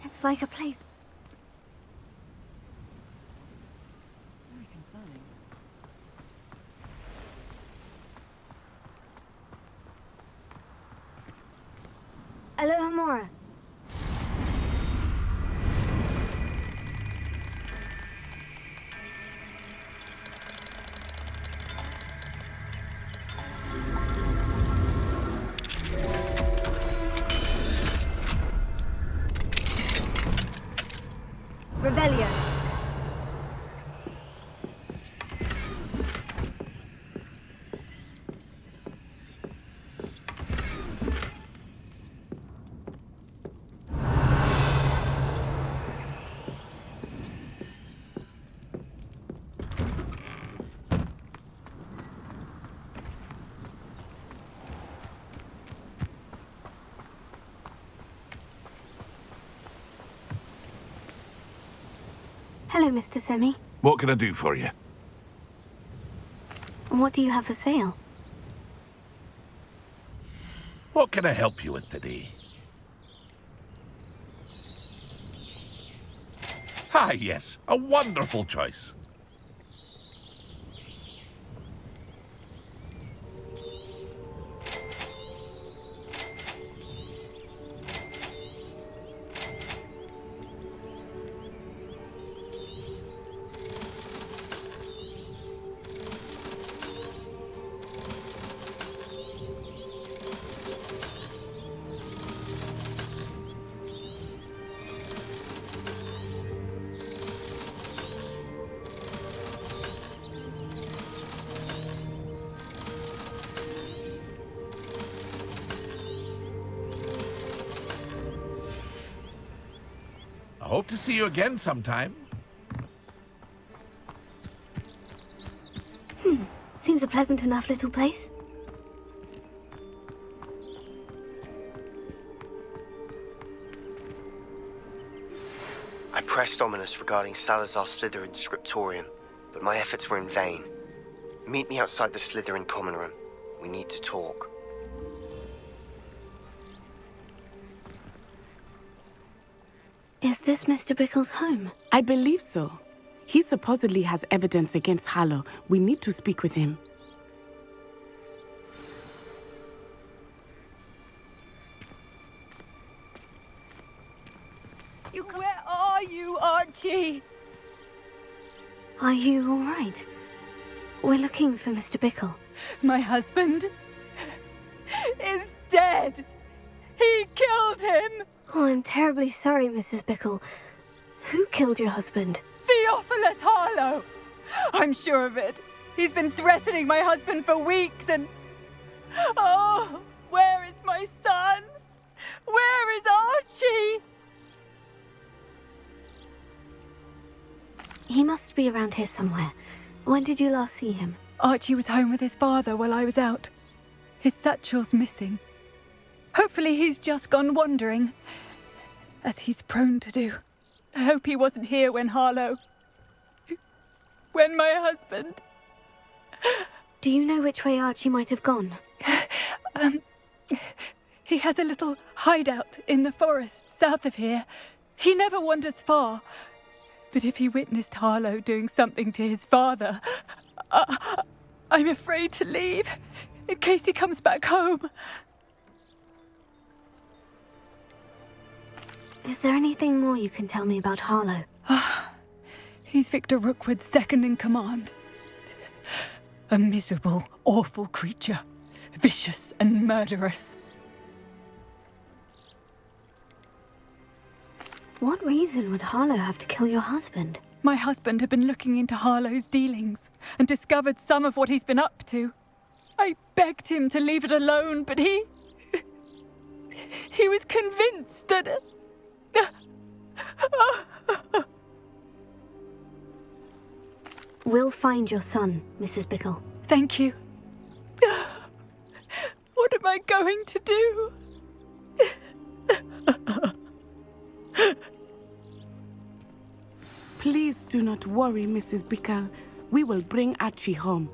It's like a place. Very concerning. Alohomora. Revelio. Hello, Mr. Semi. What can I do for you? What do you have for sale? What can I help you with today? Ah, yes, a wonderful choice. I hope to see you again sometime. Seems a pleasant enough little place. I pressed ominous regarding Salazar Slytherin's scriptorium, but my efforts were in vain. Meet me outside the Slytherin common room. We need to talk. Is this Mr. Bickle's home? I believe so. He supposedly has evidence against Harlow. We need to speak with him. Where are you, Archie? Are you all right? We're looking for Mr. Bickle. My husband is dead. He killed him. Oh, I'm terribly sorry, Mrs. Bickle. Who killed your husband? Theophilus Harlow. I'm sure of it. He's been threatening my husband for weeks and... Oh, where is my son? Where is Archie? He must be around here somewhere. When did you last see him? Archie was home with his father while I was out. His satchel's missing. Hopefully he's just gone wandering, as he's prone to do. I hope he wasn't here when my husband... Do you know which way Archie might have gone? He has a little hideout in the forest south of here. He never wanders far. But if he witnessed Harlow doing something to his father, I'm afraid to leave, in case he comes back home. Is there anything more you can tell me about Harlow? He's Victor Rookwood's second in command. A miserable, awful creature. Vicious and murderous. What reason would Harlow have to kill your husband? My husband had been looking into Harlow's dealings and discovered some of what he's been up to. I begged him to leave it alone, but he was convinced that... We'll find your son, Mrs. Bickle. Thank you. What am I going to do? Please do not worry, Mrs. Bickle. We will bring Archie home.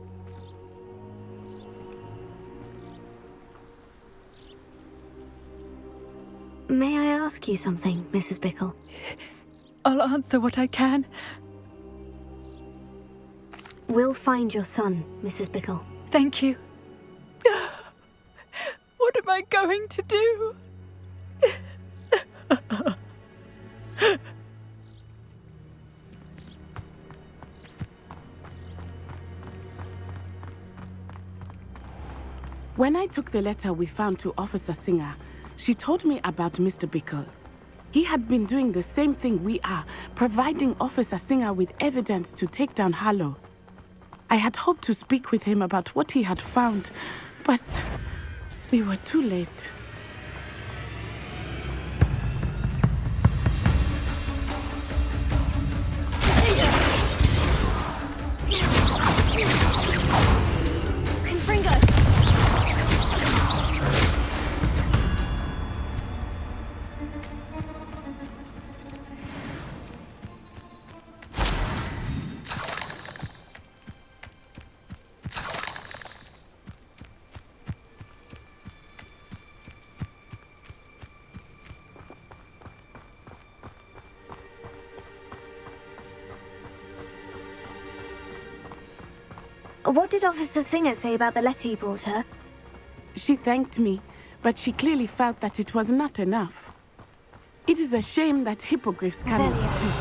May I ask you something, Mrs. Bickle? I'll answer what I can. We'll find your son, Mrs. Bickle. Thank you. What am I going to do? When I took the letter we found to Officer Singer, she told me about Mr. Bickle. He had been doing the same thing we are, providing Officer Singer with evidence to take down Harlow. I had hoped to speak with him about what he had found, but we were too late. What did Officer Singer say about the letter you brought her? She thanked me, but she clearly felt that it was not enough. It is a shame that hippogriffs cannot speak.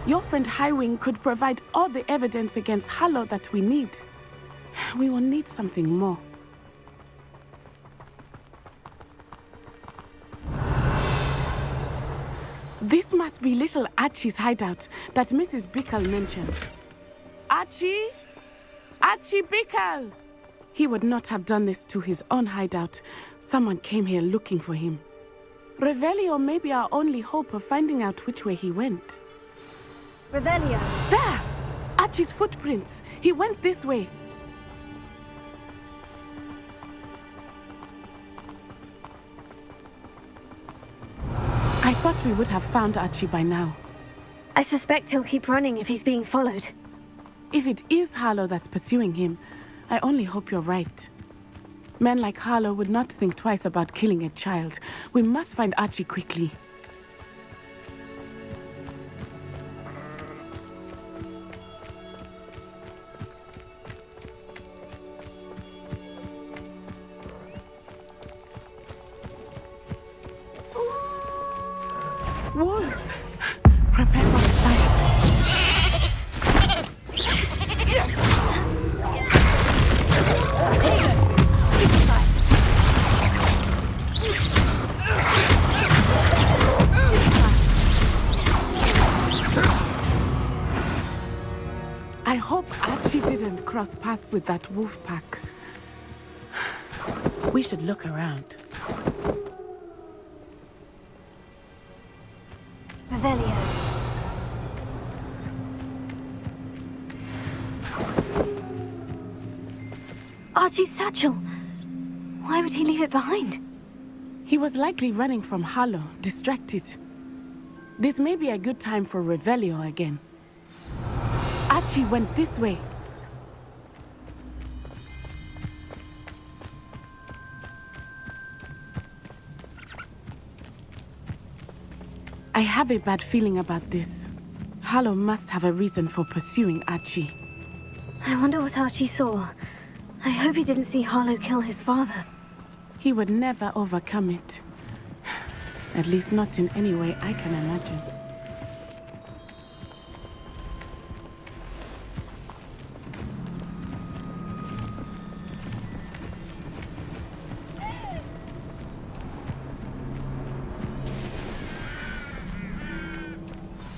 Your friend Highwing could provide all the evidence against Harlow that we need. We will need something more. This must be little Archie's hideout that Mrs. Bickle mentioned. Archie? Archie Bickle! He would not have done this to his own hideout. Someone came here looking for him. Revelio may be our only hope of finding out which way he went. Revelio! There! Archie's footprints. He went this way. I thought we would have found Archie by now. I suspect he'll keep running if he's being followed. If it is Harlow that's pursuing him, I only hope you're right. Men like Harlow would not think twice about killing a child. We must find Archie quickly. Wolves! Prepare for the fight. I hope Archie didn't cross paths with that wolf pack. We should look around. Revelio. Archie's satchel. Why would he leave it behind? He was likely running from Harlow, distracted. This may be a good time for Revelio again. Archie went this way. I have a bad feeling about this. Harlow must have a reason for pursuing Archie. I wonder what Archie saw. I hope he didn't see Harlow kill his father. He would never overcome it. At least not in any way I can imagine.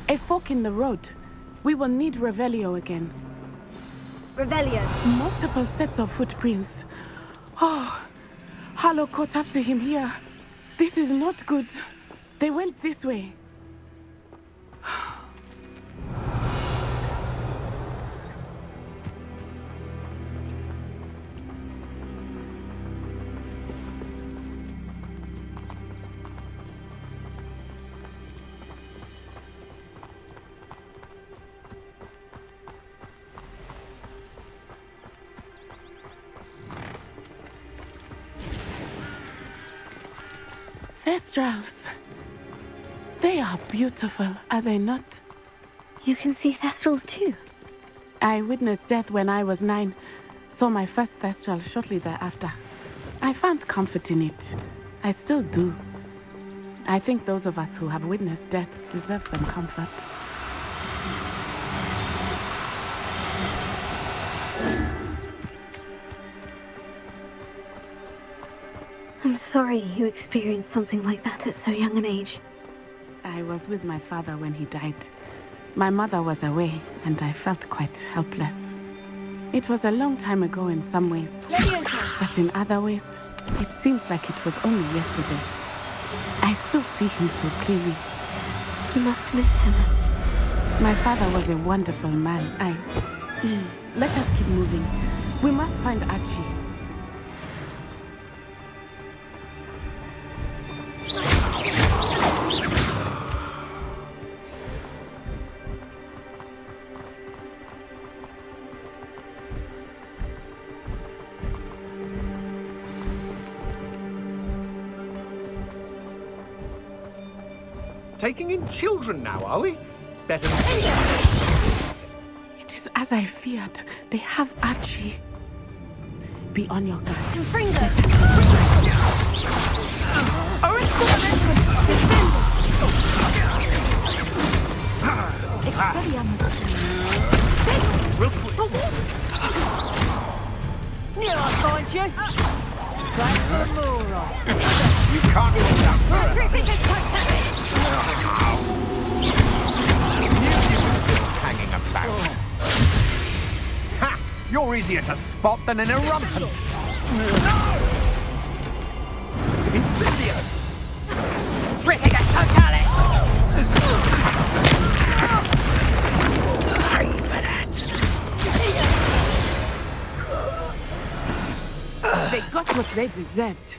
A fork in the road. We will need Revelio again. Revelio. Multiple sets of footprints. Oh, Harlow caught up to him here. This is not good. They went this way. Thestrals. They are beautiful, are they not? You can see thestrals too. I witnessed death when I was 9. Saw my first thestral shortly thereafter. I found comfort in it. I still do. I think those of us who have witnessed death deserve some comfort. I'm sorry you experienced something like that at so young an age. I was with my father when he died. My mother was away, and I felt quite helpless. It was a long time ago in some ways, but in other ways, it seems like it was only yesterday. I still see him so clearly. You must miss him. My father was a wonderful man. Let us keep moving. We must find Archie. Taking in children now, are we? Better not. It is as I feared. They have Archie. Be on your guard. Real quick. Near I'll find you. You can't go down. Hanging about. Ha! You're easier to spot than an erumpent. Incendio! Tripping at totally. Pay for that. They got what they deserved.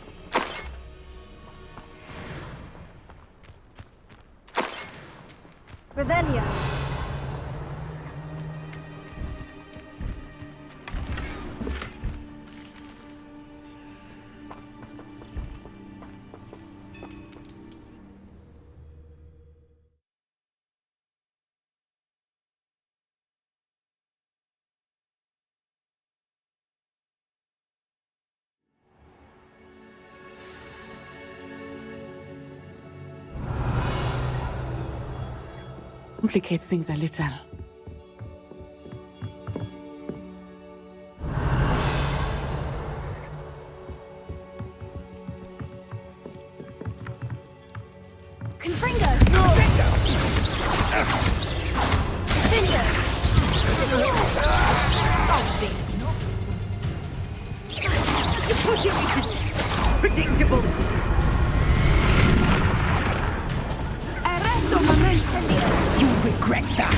Revelio. Complicates things a little. Confringo! Predictable. You'll regret that.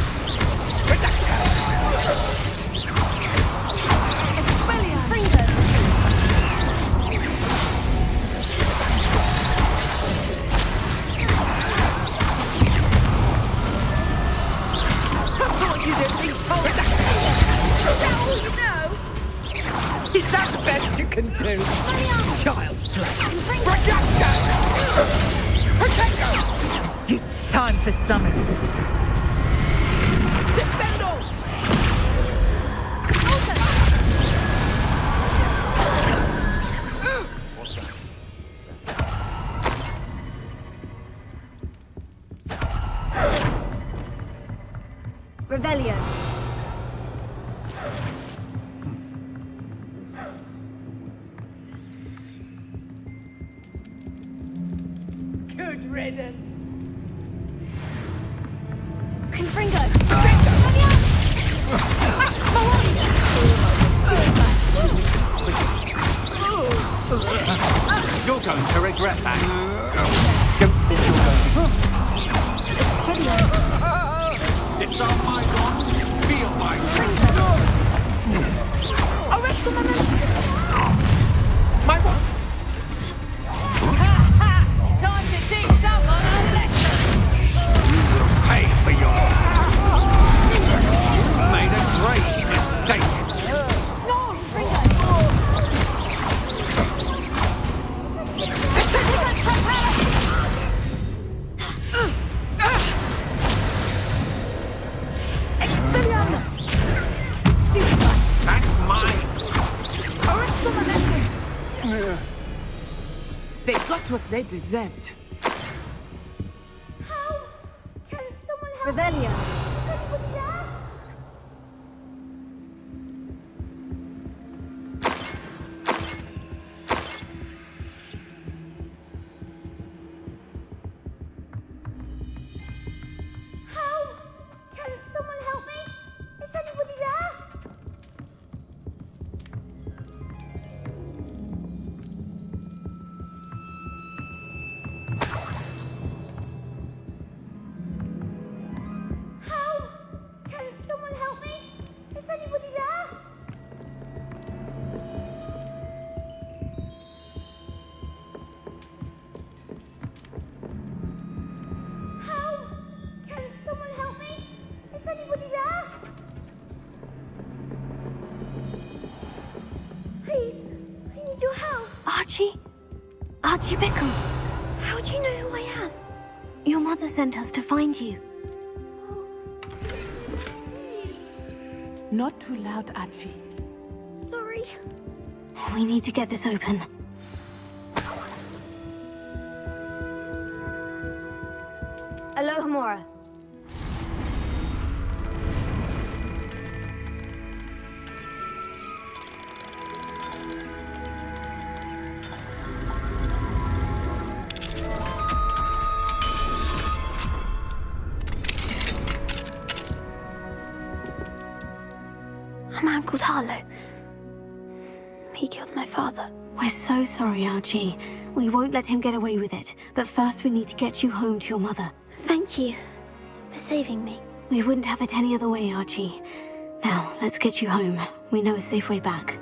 Is that the best you can do? Child's play. Time for some assistance. Descendo! Revelio. Good riddance. Confringo! You're going to regret that. Disarm my wand, feel my my wand. Time to teach someone a lesson. Pay for your made a great mistake. got what they deserved. How can someone help? Revelio. Is anybody there? How can someone help me? Is anybody there? How can someone help me? Is anybody there? How can someone help me? Is anybody there? Please, I need your help. Archie? Archie Bickle. How do you know who I am? Your mother sent us to find you. Not too loud, Archie. Sorry. We need to get this open. Alohomora. A man called Harlow. He killed my father. We're so sorry, Archie. We won't let him get away with it. But first we need to get you home to your mother. Thank you for saving me. We wouldn't have it any other way, Archie. Now, let's get you home. We know a safe way back.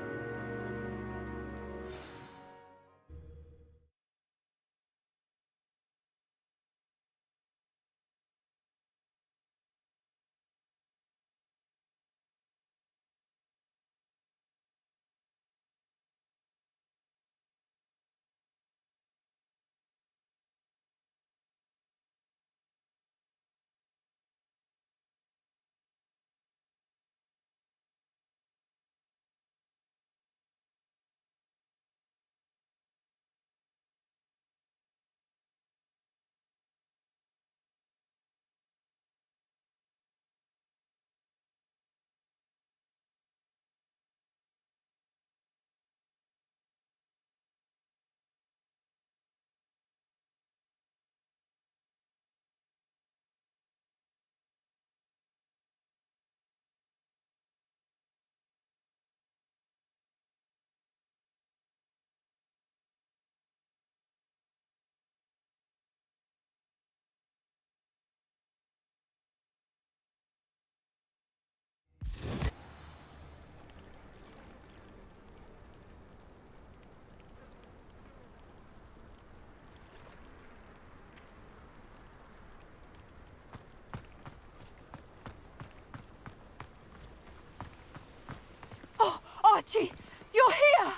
Archie, you're here!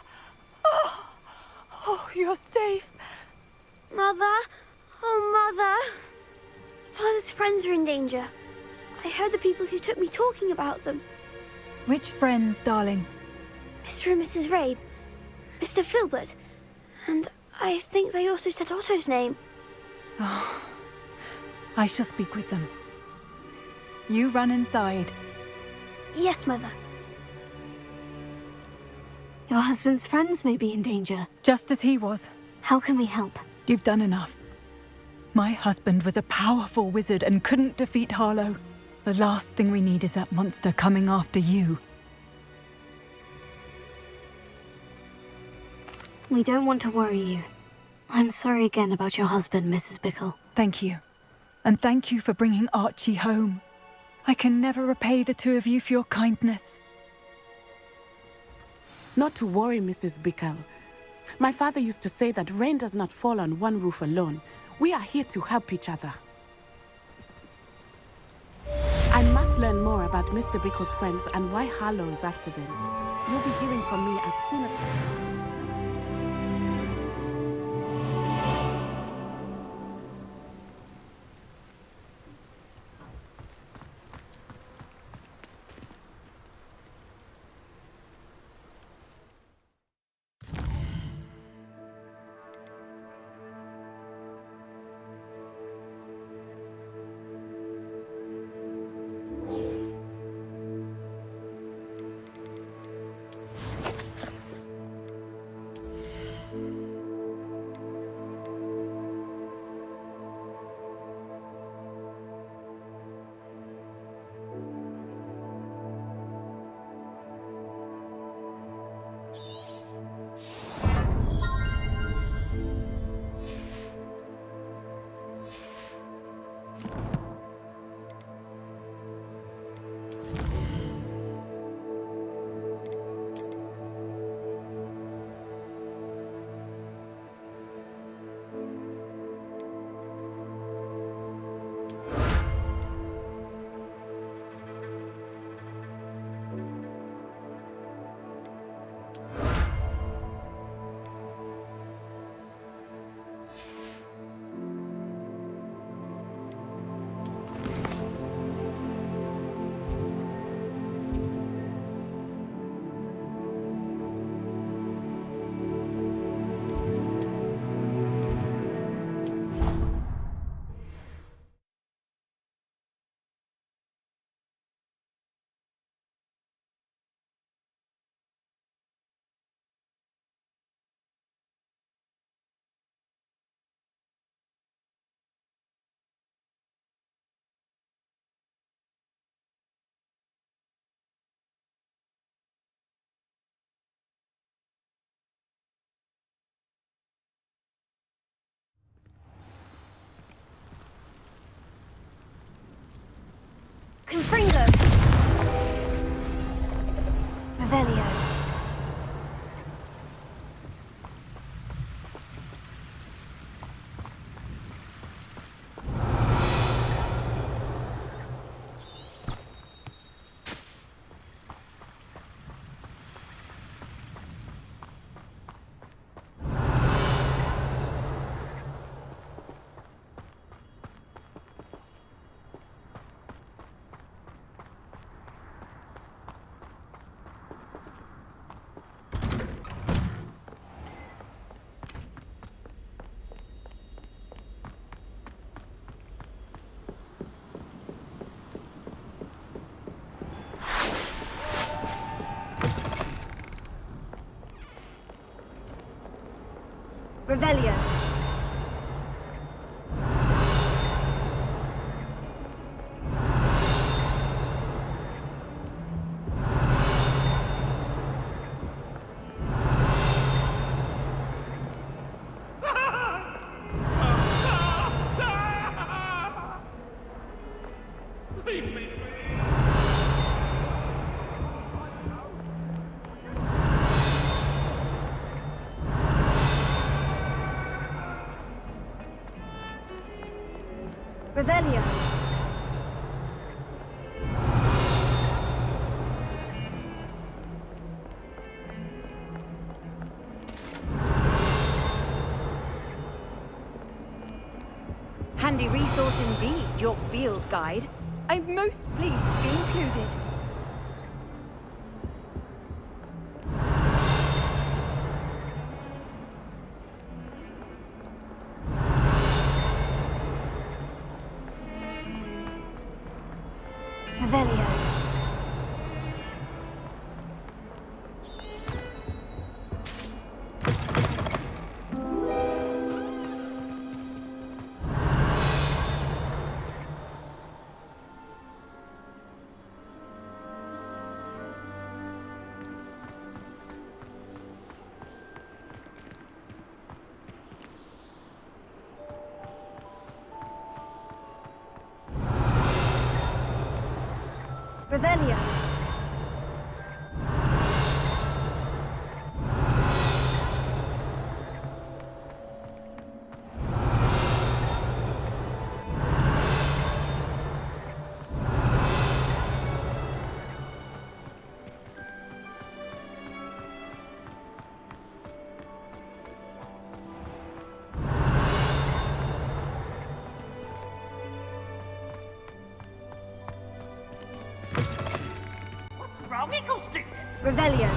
Oh, you're safe. Mother? Oh, Mother. Father's friends are in danger. I heard the people who took me talking about them. Which friends, darling? Mr. and Mrs. Rabe, Mr. Filbert, and I think they also said Otto's name. I shall speak with them. You run inside. Yes, Mother. Your husband's friends may be in danger. Just as he was. How can we help? You've done enough. My husband was a powerful wizard and couldn't defeat Harlow. The last thing we need is that monster coming after you. We don't want to worry you. I'm sorry again about your husband, Mrs. Bickle. Thank you. And thank you for bringing Archie home. I can never repay the two of you for your kindness. Not to worry, Mrs. Bickle. My father used to say that rain does not fall on one roof alone. We are here to help each other. I must learn more about Mr. Bickle's friends and why Harlow is after them. You'll be hearing from me as soon as... Revelio. Revelio. Handy resource indeed, your field guide. I'm most pleased to be included. Revelio. Revelio. Revelio.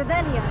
Revelio.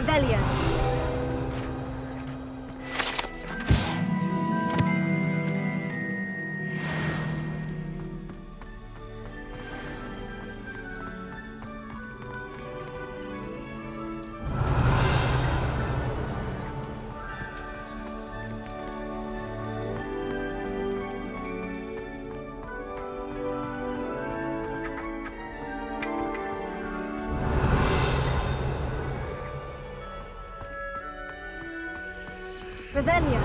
Revelio. Revelio.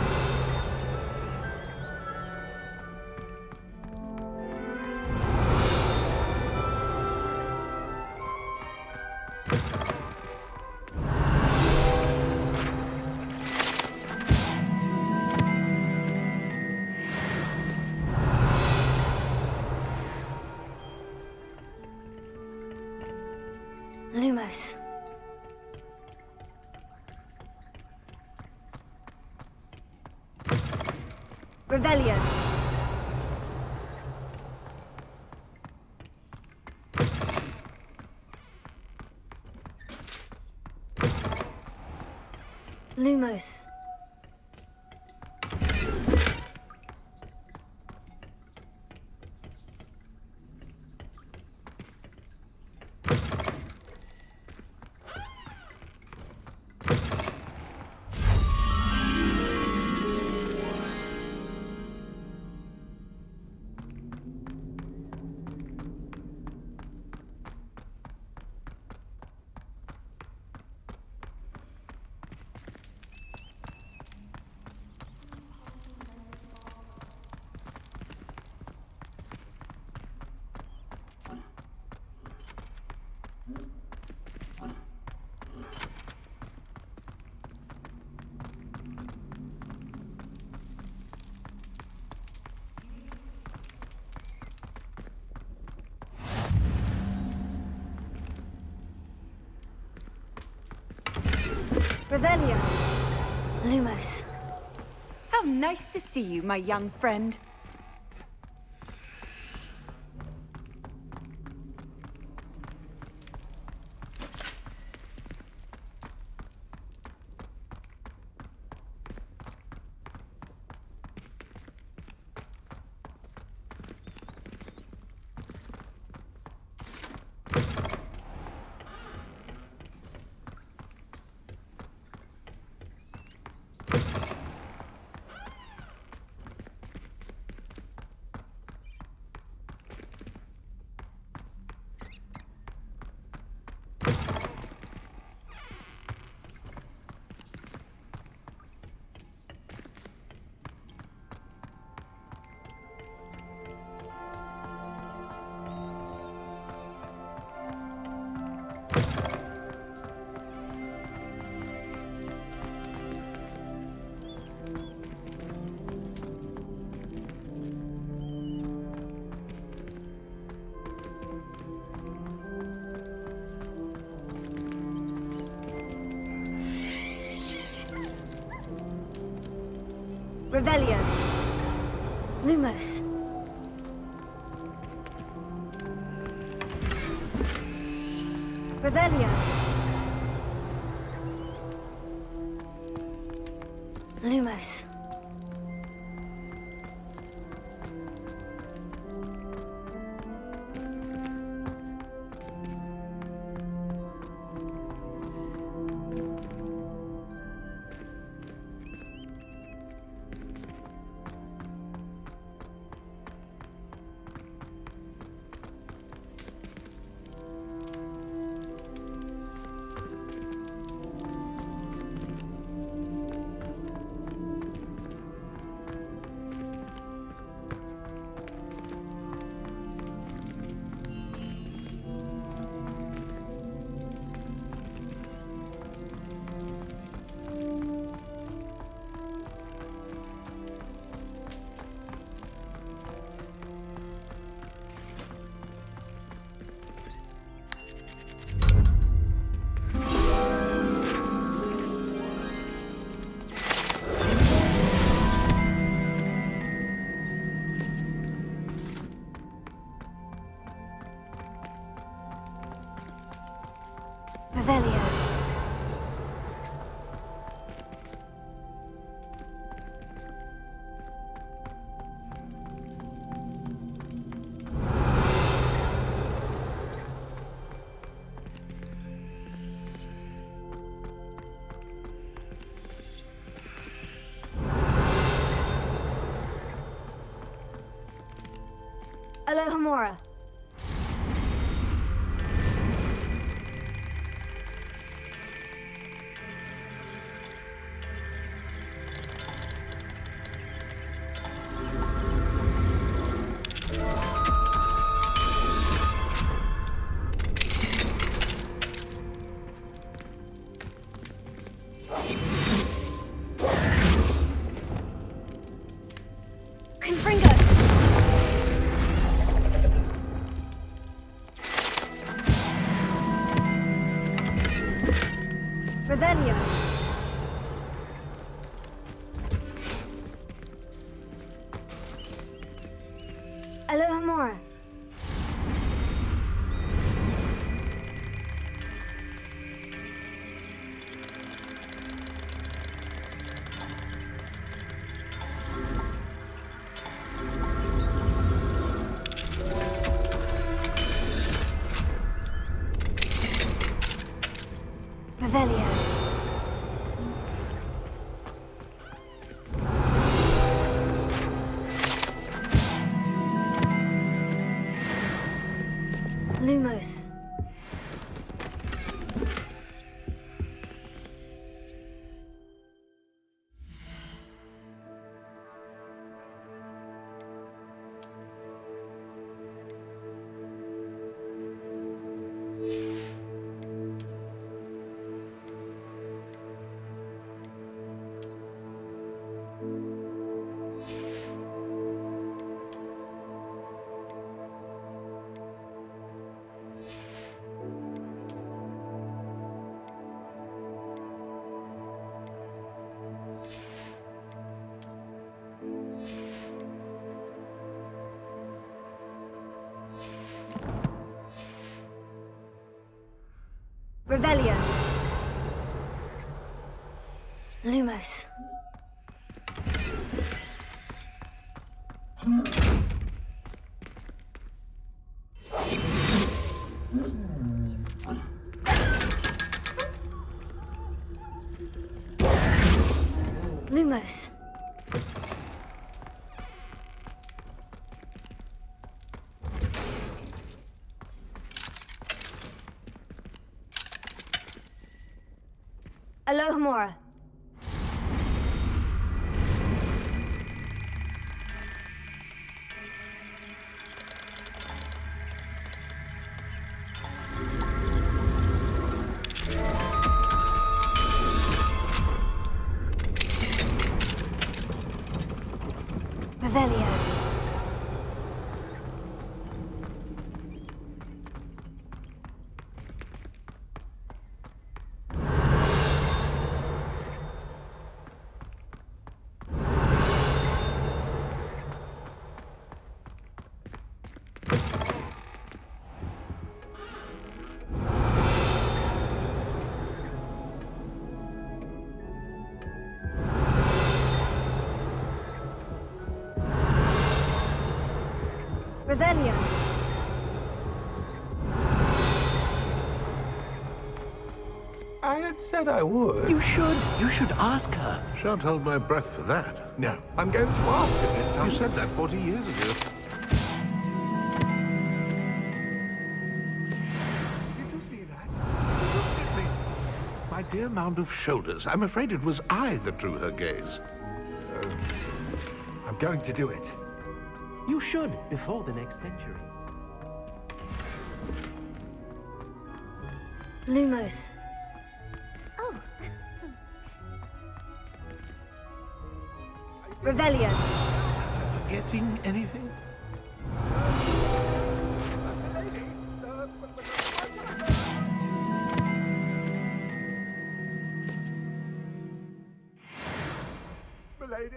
Lumos. Revelio. Lumos. Revelio. Lumos. How nice to see you, my young friend. Revelio. Lumos. Revelio. Lumos. Revelio. Alohomora. Confringo. Revelio. Alohomora. Revelio. Lumos. Revelio. Lumos. Lumos. Alohomora. Revelio. Revelio. I had said I would. You should ask her. Shan't hold my breath for that. No, I'm going to ask her this time. You said that 40 years ago. Did you see that? She looked at me. My dear mound of shoulders. I'm afraid it was I that drew her gaze. I'm going to do it. You should, before the next century. Lumos. Oh. Revelio. Forgetting anything? Milady?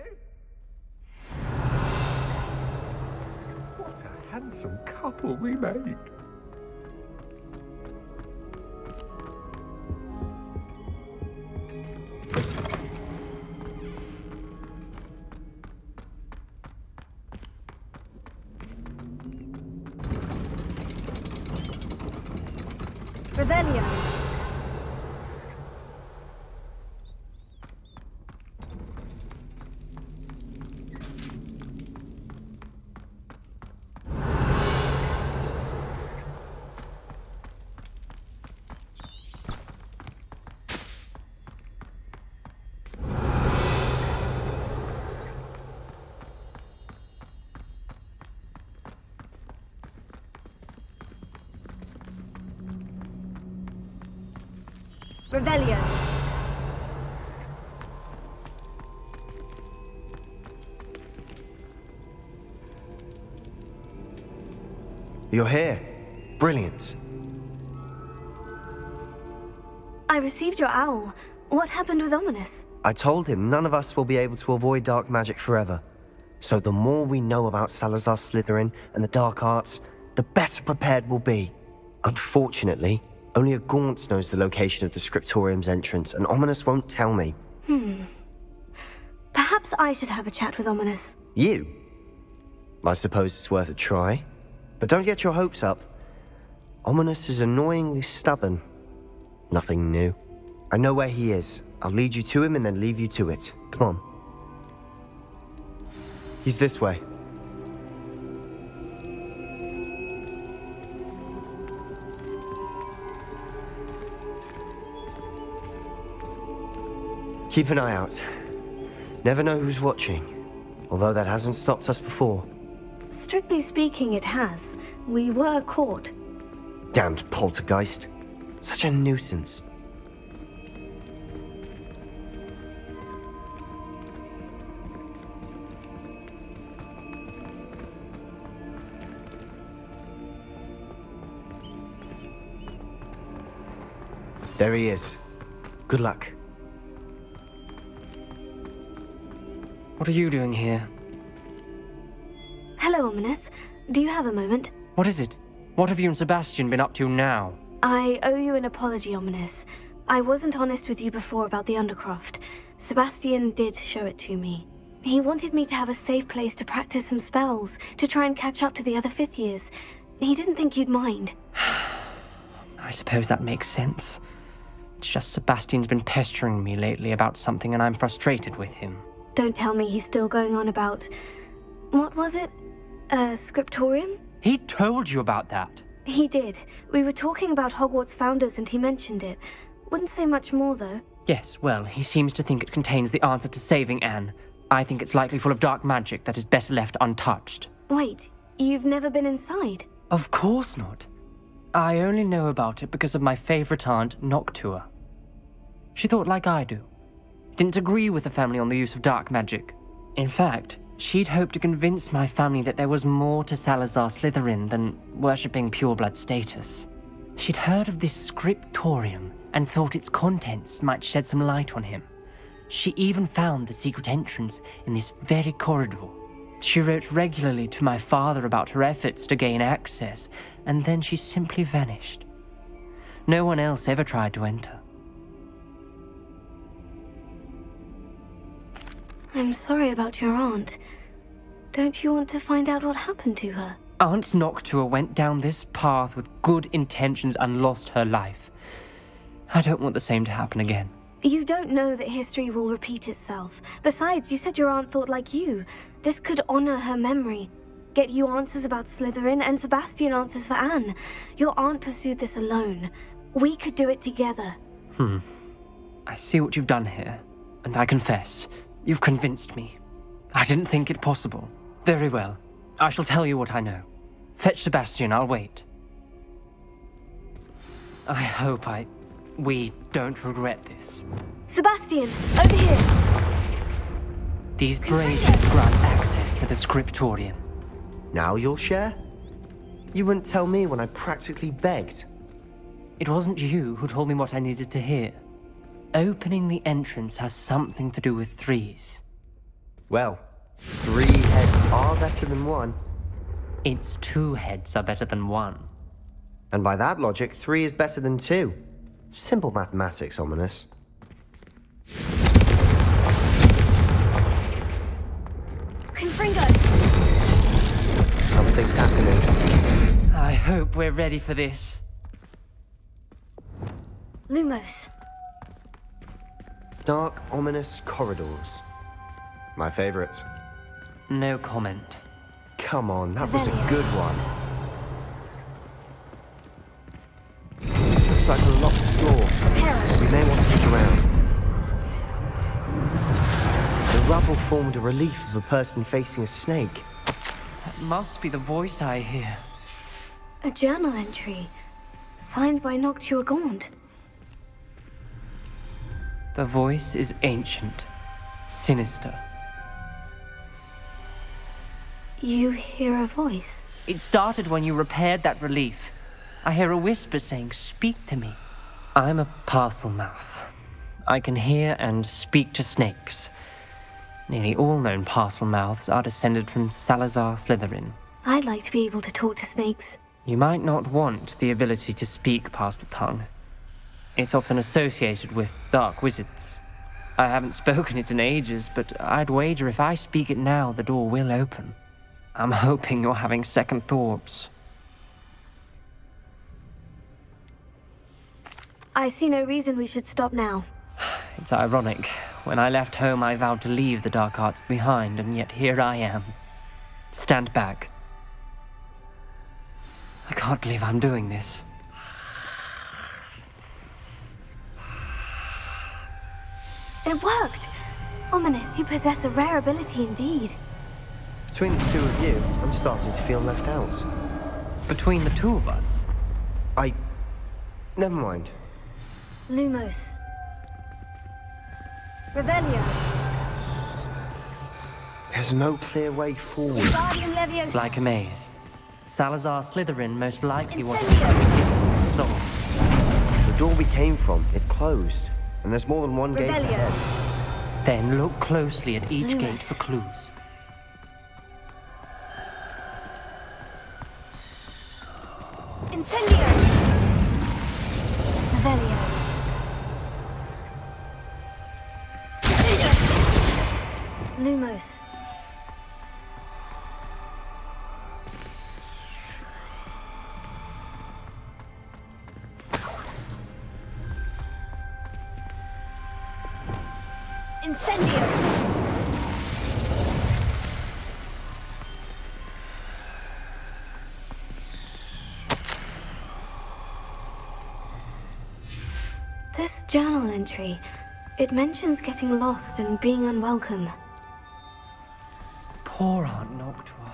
What a handsome couple we make. Revelio. Revelio. You're here. Brilliant. I received your owl. What happened with Ominous? I told him none of us will be able to avoid dark magic forever. So the more we know about Salazar Slytherin and the dark arts, the better prepared we'll be. Unfortunately, only a Gaunt knows the location of the Scriptorium's entrance, and Ominous won't tell me. Perhaps I should have a chat with Ominous. You? I suppose it's worth a try. But don't get your hopes up. Ominous is annoyingly stubborn. Nothing new. I know where he is. I'll lead you to him and then leave you to it. Come on. He's this way. Keep an eye out. Never know who's watching. Although that hasn't stopped us before. Strictly speaking, it has. We were caught. Damned poltergeist. Such a nuisance. There he is. Good luck. What are you doing here? Hello, Ominous. Do you have a moment? What is it? What have you and Sebastian been up to now? I owe you an apology, Ominous. I wasn't honest with you before about the Undercroft. Sebastian did show it to me. He wanted me to have a safe place to practice some spells, to try and catch up to the other 5th years. He didn't think you'd mind. I suppose that makes sense. It's just Sebastian's been pestering me lately about something and I'm frustrated with him. Don't tell me he's still going on about... What was it? A scriptorium? He told you about that? He did. We were talking about Hogwarts founders and he mentioned it. Wouldn't say much more, though. Yes, well, he seems to think it contains the answer to saving Anne. I think it's likely full of dark magic that is better left untouched. Wait, you've never been inside? Of course not. I only know about it because of my favorite aunt, Noctua. She thought like I do. Didn't agree with the family on the use of dark magic. In fact, she'd hoped to convince my family that there was more to Salazar Slytherin than worshipping pureblood status. She'd heard of this scriptorium and thought its contents might shed some light on him. She even found the secret entrance in this very corridor. She wrote regularly to my father about her efforts to gain access, and then she simply vanished. No one else ever tried to enter. I'm sorry about your aunt. Don't you want to find out what happened to her? Aunt Noctua went down this path with good intentions and lost her life. I don't want the same to happen again. You don't know that history will repeat itself. Besides, you said your aunt thought like you. This could honor her memory. Get you answers about Slytherin and Sebastian answers for Anne. Your aunt pursued this alone. We could do it together. I see what you've done here, and I confess, you've convinced me. I didn't think it possible. Very well. I shall tell you what I know. Fetch Sebastian, I'll wait. I hope we don't regret this. Sebastian, over here! These braziers grant access to the scriptorium. Now you'll share? You wouldn't tell me when I practically begged. It wasn't you who told me what I needed to hear. Opening the entrance has something to do with threes. Well, 3 heads are better than 1. It's 2 heads are better than 1. And by that logic, 3 is better than 2. Simple mathematics, Ominous. Confringo! Something's happening. I hope we're ready for this. Lumos. Dark, ominous corridors. My favorite. No comment. Come on, that was a good one. Looks like a locked floor. We may want to look around. The rubble formed a relief of a person facing a snake. That must be the voice I hear. A journal entry. Signed by Noctua Gaunt. The voice is ancient, sinister. You hear a voice? It started when you repaired that relief. I hear a whisper saying, "Speak to me." I'm a parcel mouth. I can hear and speak to snakes. Nearly all known parcel mouths are descended from Salazar Slytherin. I'd like to be able to talk to snakes. You might not want the ability to speak parcel tongue. It's often associated with dark wizards. I haven't spoken it in ages, but I'd wager if I speak it now, the door will open. I'm hoping you're having second thoughts. I see no reason we should stop now. It's ironic. When I left home, I vowed to leave the dark arts behind, and yet here I am. Stand back. I can't believe I'm doing this. It worked! Ominous, you possess a rare ability indeed. Between the 2 of you, I'm starting to feel left out. Between the 2 of us? Never mind. Lumos. Revelio. There's no clear way forward. Wingardium Leviosa. Like a maze. Salazar Slytherin most likely wanted Incendio. something difficult to solve. The door we came from, it closed. And there's more than one gate Revelio. ahead. Then look closely at each gate Lumos. for clues. Incendio. Revelio. Lumos. Incendio. This journal entry, it mentions getting lost and being unwelcome. Poor Aunt Noctua.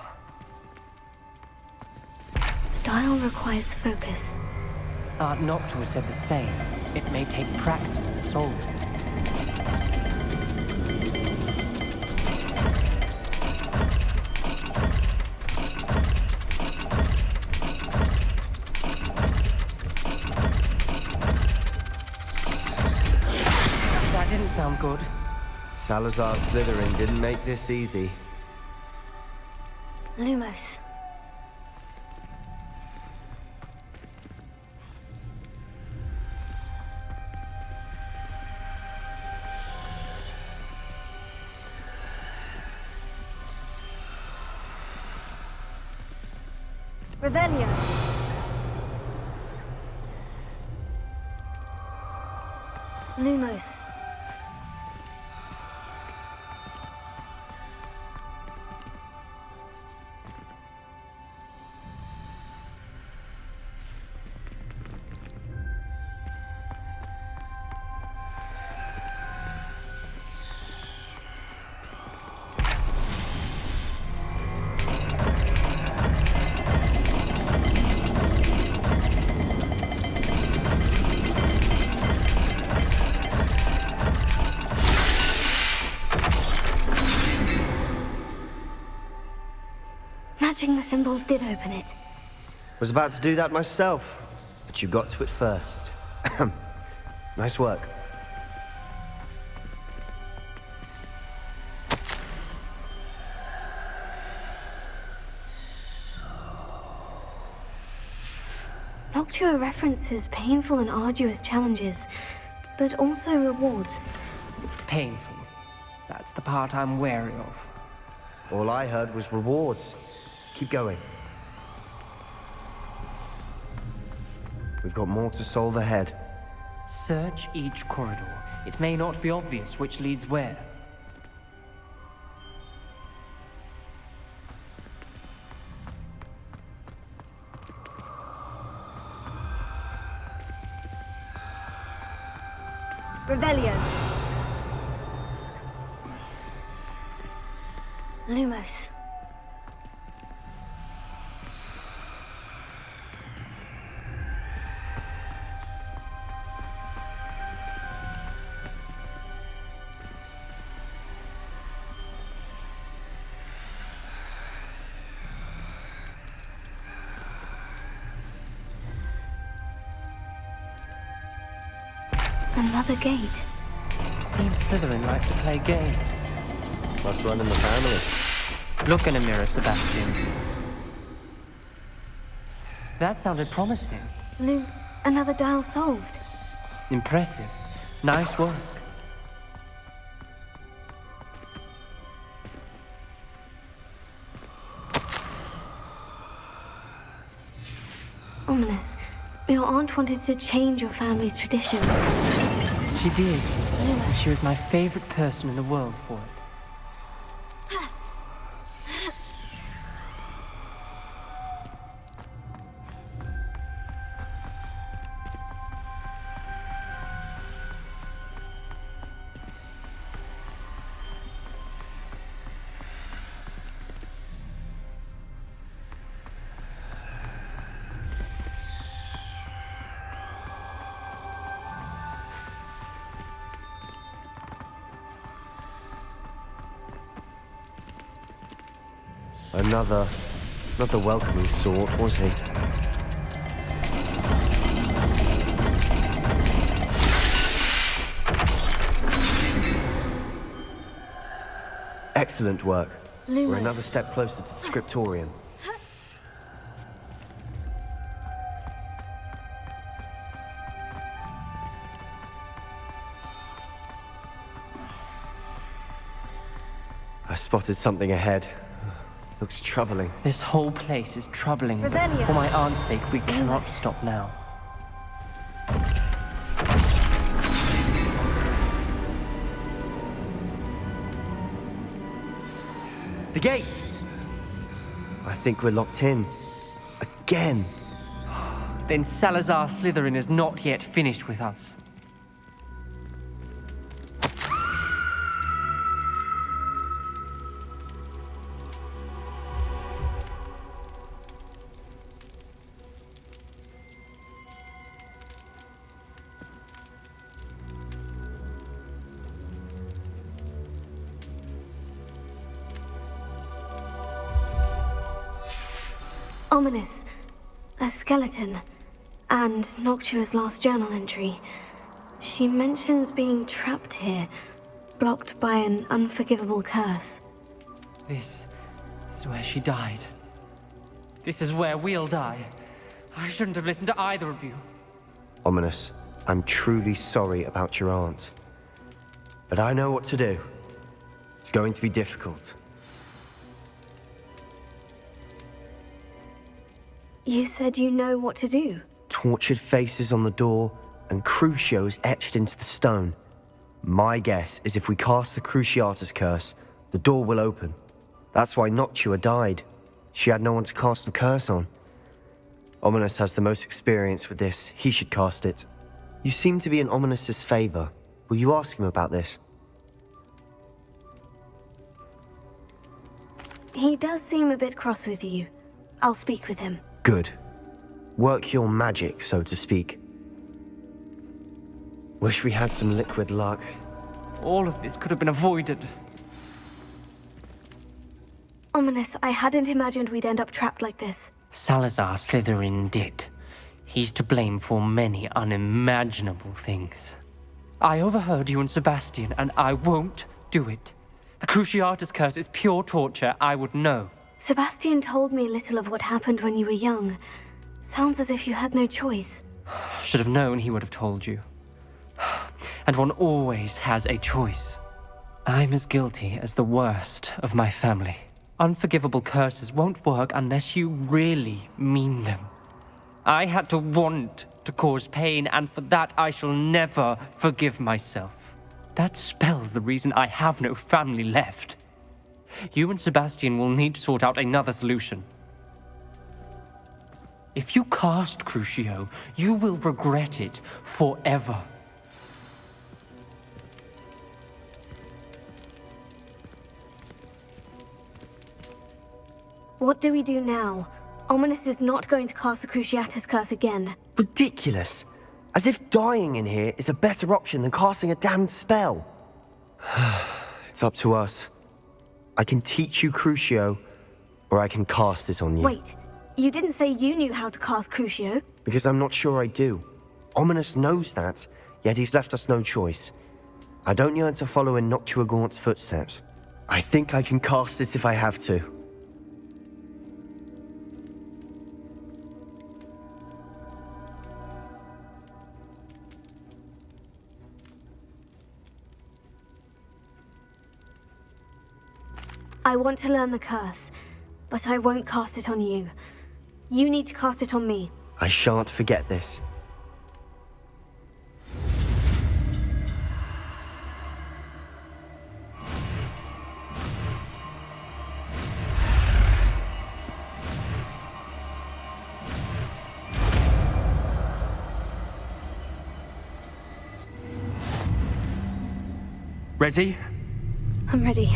The dial requires focus. Aunt Noctua said the same. It may take practice to solve it. That didn't sound good. Salazar Slytherin didn't make this easy. Lumos. Revelio. Lumos. Matching the symbols did open it. Was about to do that myself, but you got to it first. Nice work. Noctua references painful and arduous challenges, but also rewards. Painful. That's the part I'm wary of. All I heard was rewards. Keep going. We've got more to solve ahead. Search each corridor. It may not be obvious which leads where. Revelio. Lumos. Another gate. Seems Slytherin like to play games. Must run in the family. Look in a mirror, Sebastian. That sounded promising. Another dial solved. Impressive. Nice work. Ominous. Your aunt wanted to change your family's traditions. She did. Lumos. And she was my favorite person in the world for it. Not the welcoming sort, was he? Excellent work. Lumos. We're another step closer to the scriptorium. spotted something ahead. Looks troubling. This whole place is troubling, but Revelio. for my aunt's sake, we cannot stop now. The gate! I think we're locked in. Again. Then Salazar Slytherin is not yet finished with us. Ominous. A skeleton. And Noctua's last journal entry. She mentions being trapped here, blocked by an unforgivable curse. This is where she died. This is where we'll die. I shouldn't have listened to either of you. Ominous, I'm truly sorry about your aunt. But I know what to do. It's going to be difficult. You said you know what to do. Tortured faces on the door and Crucios etched into the stone. My guess is if we cast the Cruciatus curse, the door will open. That's why Noctua died. She had no one to cast the curse on. Ominous has the most experience with this. He should cast it. You seem to be in Ominous's favor. Will you ask him about this? He does seem a bit cross with you. I'll speak with him. Good. Work your magic, so to speak. Wish we had some liquid luck. All of this could have been avoided. Ominous, I hadn't imagined we'd end up trapped like this. Salazar Slytherin did. He's to blame for many unimaginable things. I overheard you and Sebastian, and I won't do it. The Cruciatus curse is pure torture, I would know. Sebastian told me a little of what happened when you were young. Sounds as if you had no choice. Should have known he would have told you. And one always has a choice. I'm as guilty as the worst of my family. Unforgivable curses won't work unless you really mean them. I had to want to cause pain, and for that I shall never forgive myself. That spells the reason I have no family left. You and Sebastian will need to sort out another solution. If you cast Crucio, you will regret it forever. What do we do now? Ominous is not going to cast the Cruciatus curse again. Ridiculous! As if dying in here is a better option than casting a damned spell. It's up to us. I can teach you Crucio, or I can cast it on you. Wait, you didn't say you knew how to cast Crucio? Because I'm not sure I do. Ominous knows that, yet he's left us no choice. I don't yearn to follow in Noctua Gaunt's footsteps. I think I can cast it if I have to. I want to learn the curse, but I won't cast it on you. You need to cast it on me. I shan't forget this. Ready? I'm ready.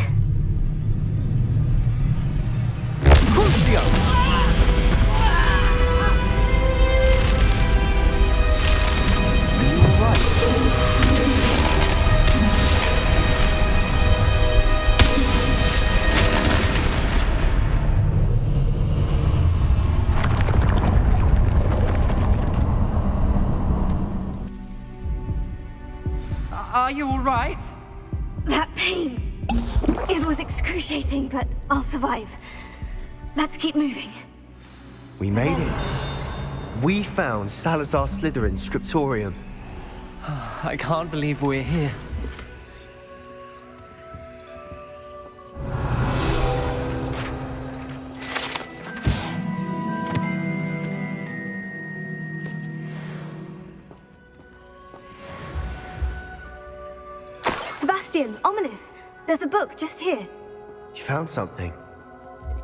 Crucio! Are you all right? That pain! It was excruciating, but I'll survive. Let's keep moving. We made it. We found Salazar Slytherin's scriptorium. I can't believe we're here. Sebastian, ominous. There's a book just here. You found something.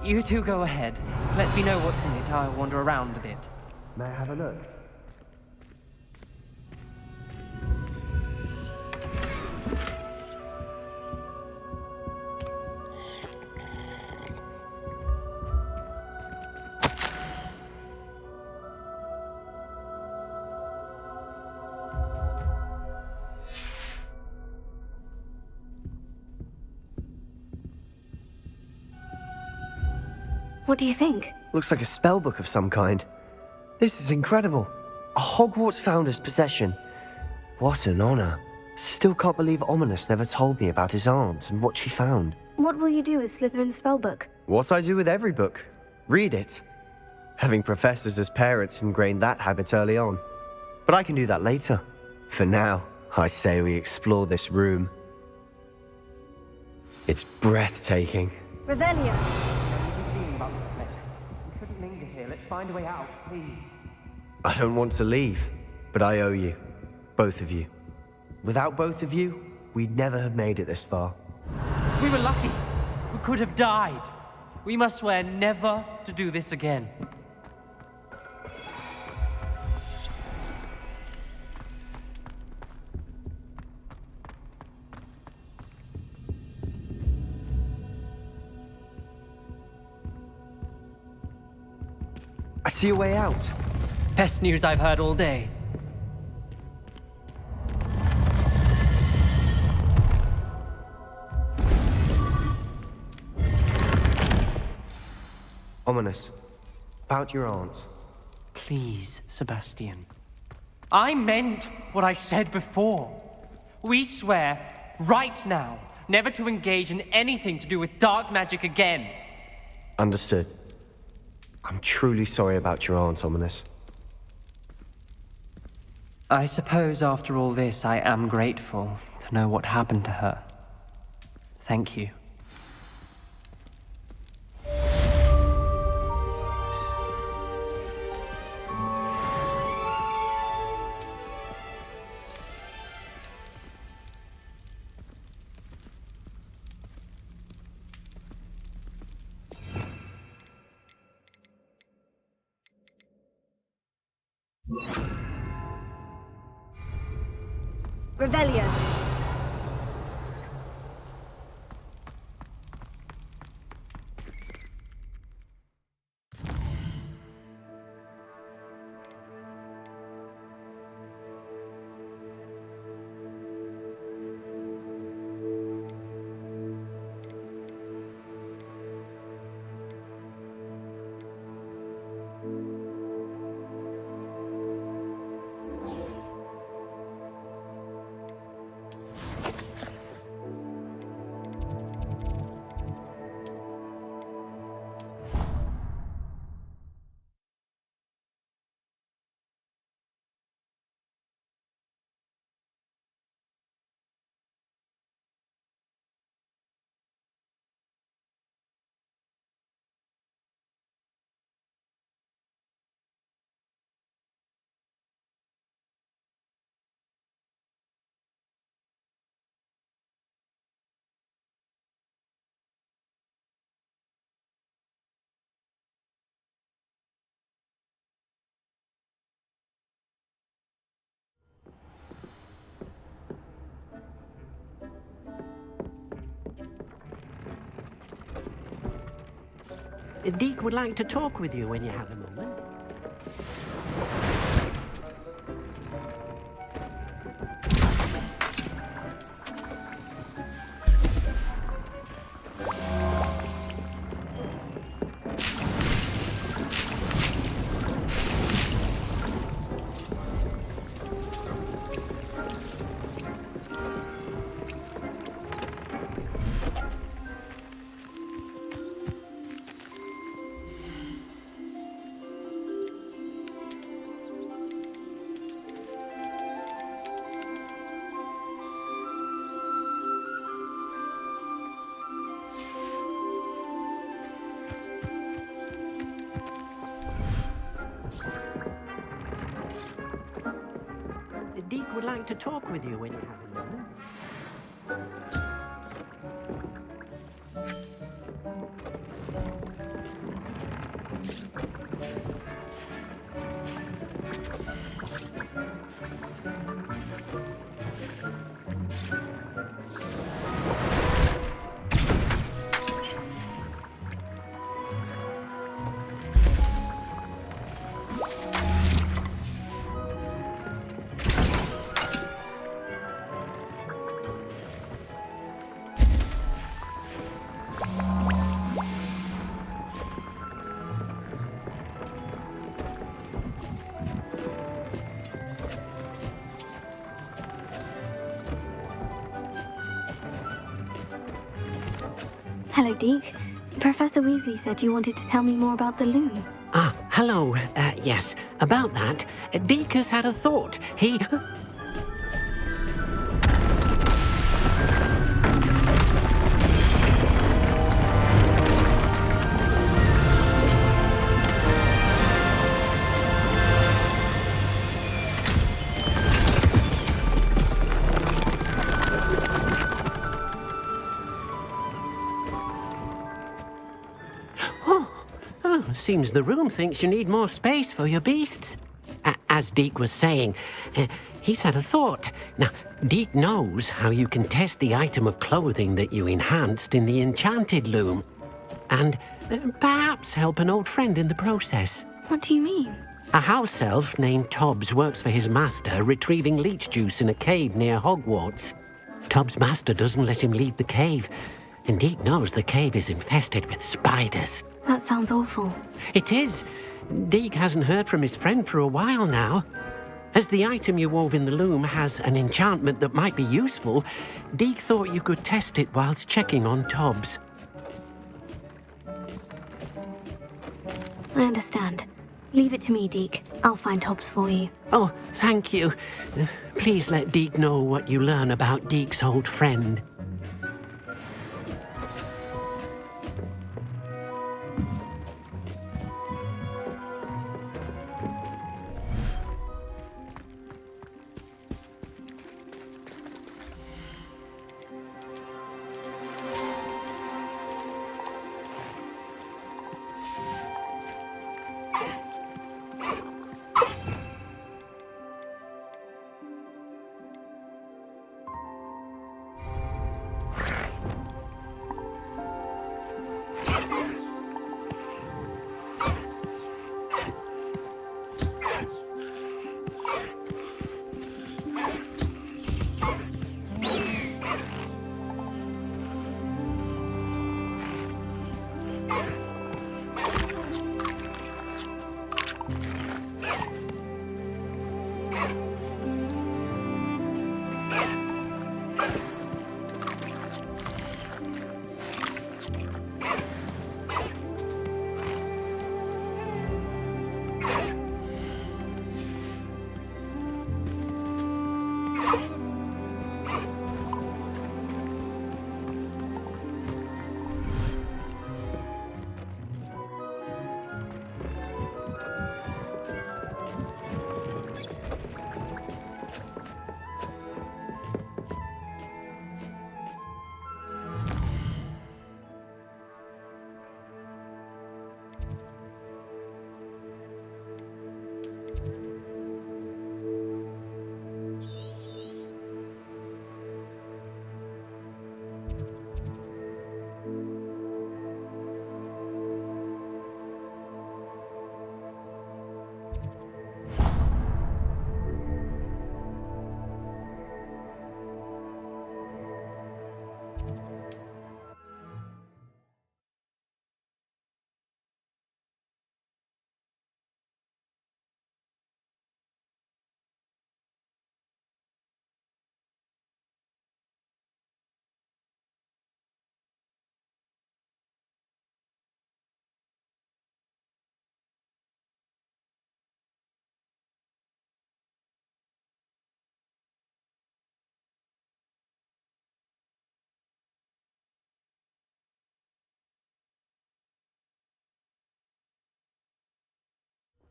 You two go ahead. Let me know what's in it. I'll wander around a bit. May I have a look? What do you think? Looks like a spell book of some kind. This is incredible. A Hogwarts founder's possession. What an honor. Still can't believe Ominous never told me about his aunt and what she found. What will you do with Slytherin's spellbook? What I do with every book. Read it. Having professors as parents ingrained that habit early on. But I can do that later. For now, I say we explore this room. It's breathtaking. Revelio. We shouldn't linger here. Let's find a way out, please. I don't want to leave, but I owe you. Both of you. Without both of you, we'd never have made it this far. We were lucky. We could have died. We must swear never to do this again. I see a way out. Best news I've heard all day. Ominous. About your aunt. Please, Sebastian. I meant what I said before. We swear, right now, never to engage in anything to do with dark magic again. Understood. I'm truly sorry about your aunt, Ominous. I suppose after all this, I am grateful to know what happened to her. Thank you. Revelio. Deke would like to talk with you when you have a moment. Deke would like to talk with you when you have a moment. Hello, Deke. Professor Weasley said you wanted to tell me more about the loom. Ah, hello. Yes, about that, Deke has had a thought. He... Seems the room thinks you need more space for your beasts. As Deke was saying, he's had a thought. Now, Deke knows how you can test the item of clothing that you enhanced in the enchanted loom. And perhaps help an old friend in the process. What do you mean? A house elf named Tobbs works for his master, retrieving leech juice in a cave near Hogwarts. Tobbs' master doesn't let him leave the cave, and Deke knows the cave is infested with spiders. That sounds awful. It is. Deke hasn't heard from his friend for a while now. As the item you wove in the loom has an enchantment that might be useful, Deke thought you could test it whilst checking on Tobbs. I understand. Leave it to me, Deke. I'll find Tobbs for you. Oh, thank you. Please let Deke know what you learn about Deke's old friend.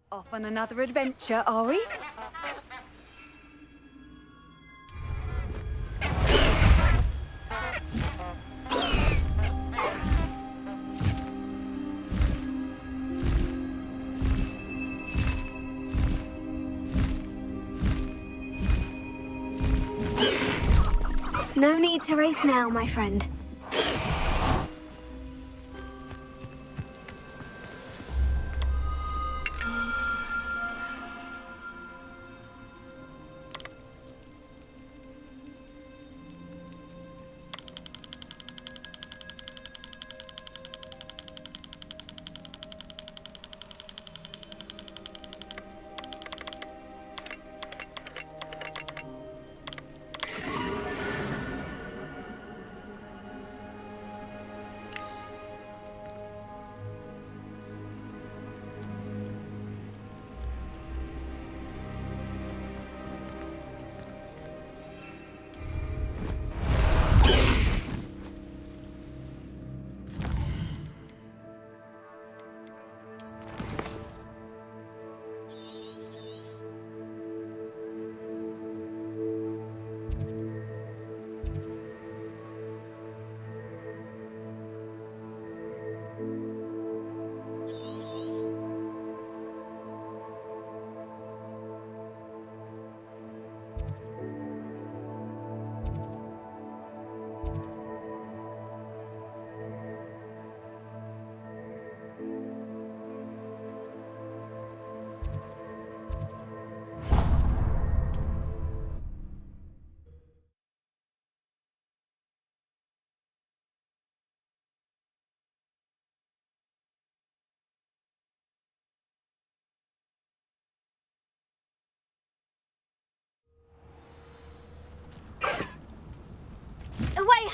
Off on another adventure, are we? No need to race now, my friend.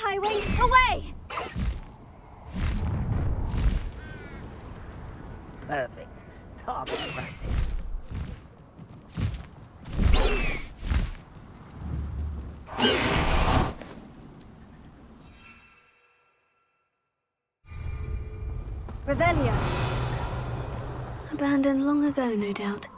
Highwing, away! Perfect. Target practice. Revelio. Abandoned long ago, no doubt.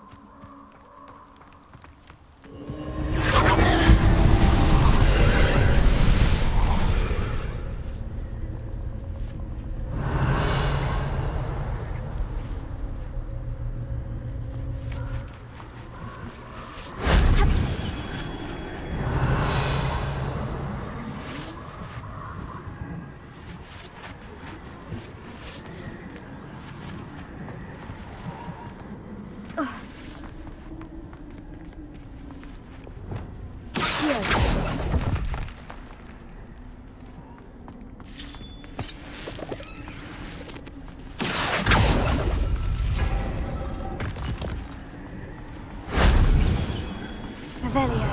Revelio.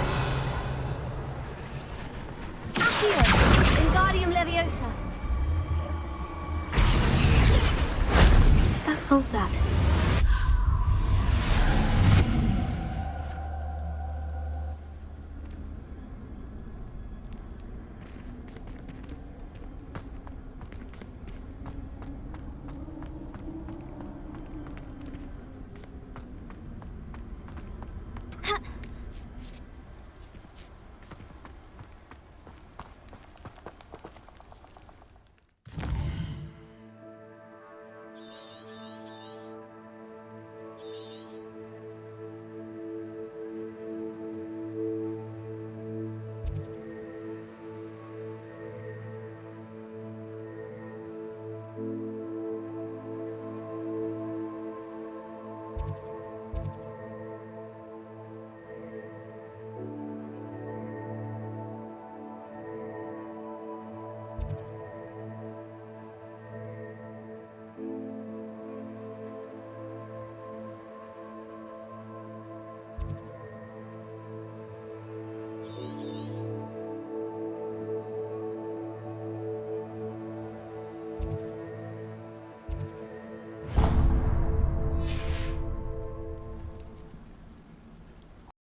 Accio! Wingardium Leviosa. That solves that.